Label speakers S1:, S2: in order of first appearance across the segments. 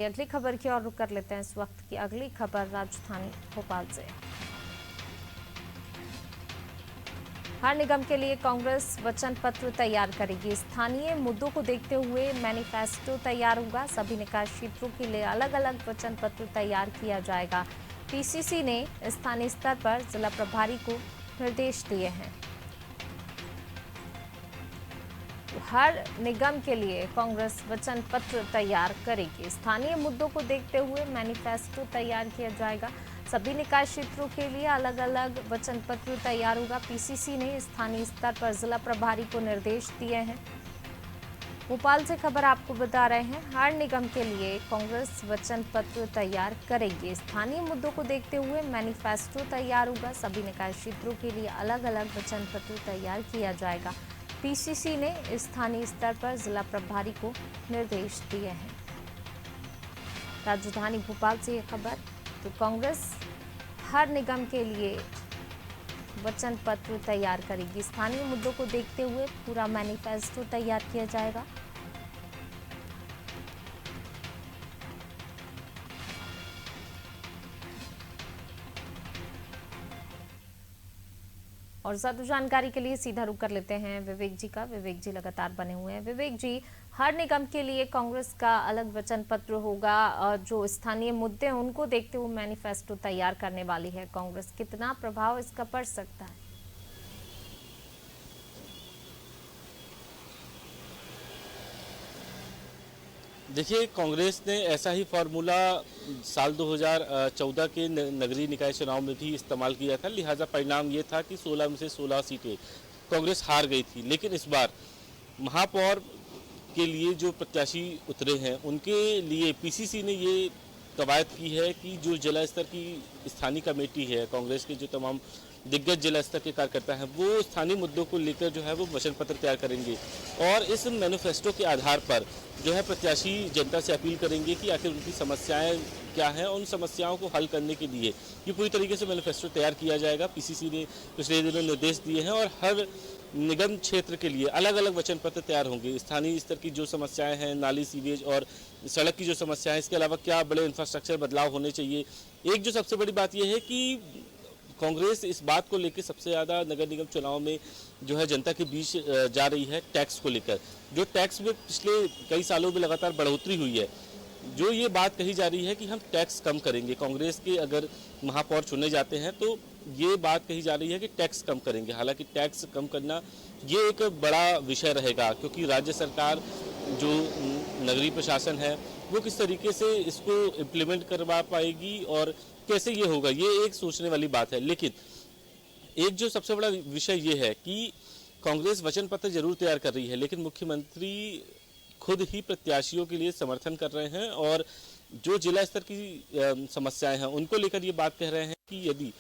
S1: अगली खबर की ओर रुख कर लेते हैं। इस वक्त की अगली खबर राजधानी भोपाल से। हर निगम के लिए कांग्रेस वचन पत्र तैयार करेगी। स्थानीय मुद्दों को देखते हुए मैनिफेस्टो तैयार होगा। सभी निकाय क्षेत्रों के लिए अलग अलग वचन पत्र तैयार किया जाएगा। पीसीसी ने स्थानीय स्तर पर जिला प्रभारी को निर्देश दिए हैं। हर निगम के लिए कांग्रेस वचन पत्र तैयार करेगी। स्थानीय मुद्दों को देखते हुए मैनिफेस्टो तैयार किया जाएगा। सभी निकाय क्षेत्रों के लिए अलग अलग वचन पत्र तैयार होगा। पीसीसी ने स्थानीय स्तर पर जिला प्रभारी को निर्देश दिए हैं। भोपाल से खबर आपको बता रहे हैं, हर निगम के लिए कांग्रेस वचन पत्र तैयार करेगी। स्थानीय मुद्दों को देखते हुए मैनिफेस्टो तैयार होगा। सभी निकाय क्षेत्रों के लिए अलग अलग वचन पत्र तैयार किया जाएगा। पीसीसी ने स्थानीय स्तर पर जिला प्रभारी को निर्देश दिए हैं। राजधानी भोपाल से यह खबर। तो कांग्रेस हर निगम के लिए वचन पत्र तैयार करेगी। स्थानीय मुद्दों को देखते हुए पूरा मैनिफेस्टो तैयार किया जाएगा। और ज्यादा जानकारी के लिए सीधा रुख कर लेते हैं विवेक जी का। विवेक जी लगातार बने हुए हैं। विवेक जी, हर निगम के लिए कांग्रेस का अलग वचन पत्र होगा और जो स्थानीय मुद्दे हैं उनको देखते हुए मैनिफेस्टो तैयार करने वाली है कांग्रेस। कितना प्रभाव इसका पड़ सकता है?
S2: देखिए, कांग्रेस ने ऐसा ही फार्मूला साल 2014 के नगरीय निकाय चुनाव में भी इस्तेमाल किया था। लिहाजा परिणाम ये था कि 16 में से 16 सीटें कांग्रेस हार गई थी। लेकिन इस बार महापौर के लिए जो प्रत्याशी उतरे हैं उनके लिए पीसीसी ने ये कवायद की है कि जो जिला स्तर की स्थानीय कमेटी है, कांग्रेस के जो तमाम दिग्गज जिला स्तर के कार्यकर्ता हैं, वो स्थानीय मुद्दों को लेकर जो है वो वचन पत्र तैयार करेंगे और इस मैनिफेस्टो के आधार पर जो है प्रत्याशी जनता से अपील करेंगे कि आखिर उनकी समस्याएं क्या हैं और उन समस्याओं को हल करने के लिए ये पूरी तरीके से मैनिफेस्टो तैयार किया जाएगा। पीसीसी ने पिछले दिनों निर्देश दिए हैं और हर निगम क्षेत्र के लिए अलग अलग वचन पत्र तैयार होंगे। स्थानीय स्तर की जो समस्याएं हैं, नाली, सीवेज और सड़क की जो समस्याएं, इसके अलावा क्या बड़े इंफ्रास्ट्रक्चर बदलाव होने चाहिए। एक जो सबसे बड़ी बात यह है कि कांग्रेस इस बात को लेकर सबसे ज़्यादा नगर निगम चुनाव में जो है जनता के बीच जा रही है टैक्स को लेकर। जो टैक्स में पिछले कई सालों में लगातार बढ़ोतरी हुई है, जो ये बात कही जा रही है कि हम टैक्स कम करेंगे। कांग्रेस के अगर महापौर चुने जाते हैं तो ये बात कही जा रही है कि टैक्स कम करेंगे। हालांकि टैक्स कम करना ये एक बड़ा विषय रहेगा, क्योंकि राज्य सरकार जो नगरीय प्रशासन है वो किस तरीके से इसको इम्प्लीमेंट करवा पाएगी और कैसे ये होगा, ये एक सोचने वाली बात है। लेकिन एक जो सबसे बड़ा विषय ये है कि कांग्रेस वचन पत्र जरूर तैयार कर रही है, लेकिन मुख्यमंत्री खुद ही प्रत्याशियों के लिए समर्थन कर रहे हैं और जो जिला स्तर की समस्याएं हैं उनको लेकर ये बात कह रहे हैं कि यदि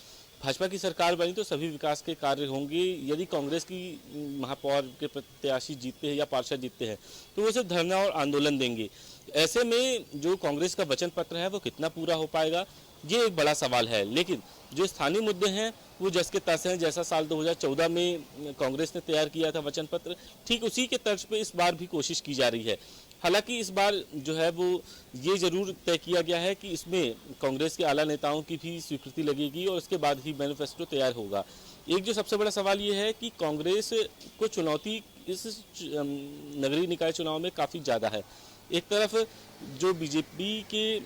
S2: भाजपा की सरकार बनी तो सभी विकास के कार्य होंगे। यदि कांग्रेस की महापौर के प्रत्याशी जीतते हैं या पार्षद जीतते हैं तो वो सिर्फ धरना और आंदोलन देंगे। ऐसे में जो कांग्रेस का वचन पत्र है वो कितना पूरा हो पाएगा, ये एक बड़ा सवाल है। लेकिन जो स्थानीय मुद्दे हैं वो जस के तस हैं। जैसा साल 2014 में कांग्रेस ने तैयार किया था वचन पत्र, ठीक उसी के तर्ज पे इस बार भी कोशिश की जा रही है। हालांकि इस बार जो है वो ये जरूर तय किया गया है कि इसमें कांग्रेस के आला नेताओं की भी स्वीकृति लगेगी और उसके बाद ही मैनिफेस्टो तैयार होगा। एक जो सबसे बड़ा सवाल ये है कि कांग्रेस को चुनौती इस नगरीय निकाय चुनाव में काफ़ी ज़्यादा है। एक तरफ जो बीजेपी के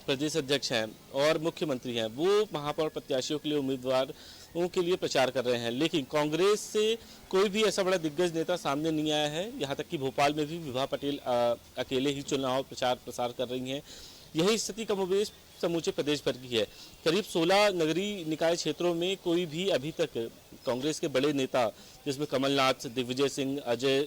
S2: प्रदेश अध्यक्ष हैं और मुख्यमंत्री हैं वो महापौर प्रत्याशियों के लिए उम्मीदवारों के लिए प्रचार कर रहे हैं, लेकिन कांग्रेस से कोई भी ऐसा बड़ा दिग्गज नेता सामने नहीं आया है। यहाँ तक कि भोपाल में भी विभा पटेल अकेले ही चुनाव प्रचार प्रसार कर रही हैं। यही स्थिति कमोबेश समूचे प्रदेश भर की है। करीब 16 नगरीय निकाय क्षेत्रों में कोई भी अभी तक कांग्रेस के बड़े नेता, जिसमें कमलनाथ, दिग्विजय सिंह, अजय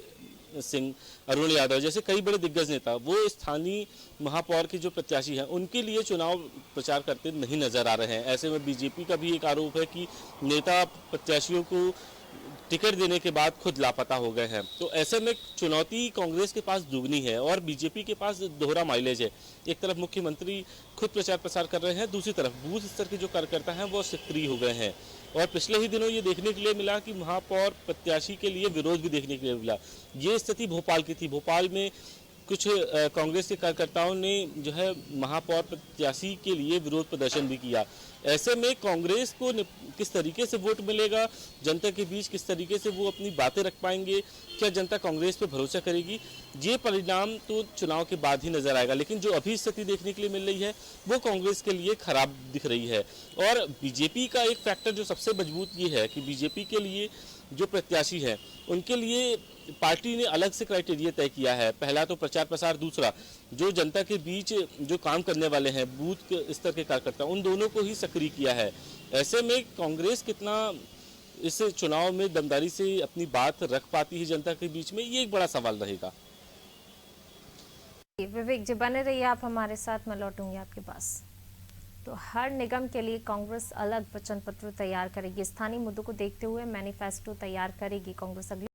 S2: सिंह, अरुण यादव जैसे कई बड़े दिग्गज नेता, वो स्थानीय महापौर के जो प्रत्याशी हैं उनके लिए चुनाव प्रचार करते नहीं नजर आ रहे हैं। ऐसे में बीजेपी का भी एक आरोप है कि नेता प्रत्याशियों को टिकट देने के बाद खुद लापता हो गए हैं। तो ऐसे में चुनौती कांग्रेस के पास दुगनी है और बीजेपी के पास दोहरा माइलेज है। एक तरफ मुख्यमंत्री खुद प्रचार प्रसार कर रहे हैं, दूसरी तरफ बूथ स्तर के जो कार्यकर्ता हैं वो सक्रिय हो गए हैं। और पिछले ही दिनों ये देखने के लिए मिला कि महापौर प्रत्याशी के लिए विरोध भी देखने के लिए मिला। ये स्थिति भोपाल की थी। भोपाल में कुछ कांग्रेस के कार्यकर्ताओं ने जो है महापौर प्रत्याशी के लिए विरोध प्रदर्शन भी किया। ऐसे में कांग्रेस को किस तरीके से वोट मिलेगा, जनता के बीच किस तरीके से वो अपनी बातें रख पाएंगे, क्या जनता कांग्रेस पे भरोसा करेगी, ये परिणाम तो चुनाव के बाद ही नजर आएगा। लेकिन जो अभी स्थिति देखने के लिए मिल रही है वो कांग्रेस के लिए खराब दिख रही है। और बीजेपी का एक फैक्टर जो सबसे मजबूत ये है कि बीजेपी के लिए जो प्रत्याशी हैं उनके लिए पार्टी ने अलग से क्राइटेरिया तय किया है। पहला तो प्रचार प्रसार, दूसरा जो जनता के बीच जो काम करने वाले हैं बूथ के स्तर के कार्यकर्ता, उन दोनों को ही सक्रिय किया है। ऐसे में कांग्रेस कितना इस चुनाव में दमदारी से अपनी बात रख पाती है जनता के बीच में, ये एक बड़ा सवाल रहेगा।
S1: विवेक जी बने रहिए आप हमारे साथ, मैं लौटूंगी आपके पास। तो हर निगम के लिए कांग्रेस अलग वचन पत्र तैयार करेगी। स्थानीय मुद्दों को देखते हुए मैनिफेस्टो तैयार करेगी कांग्रेस। अगले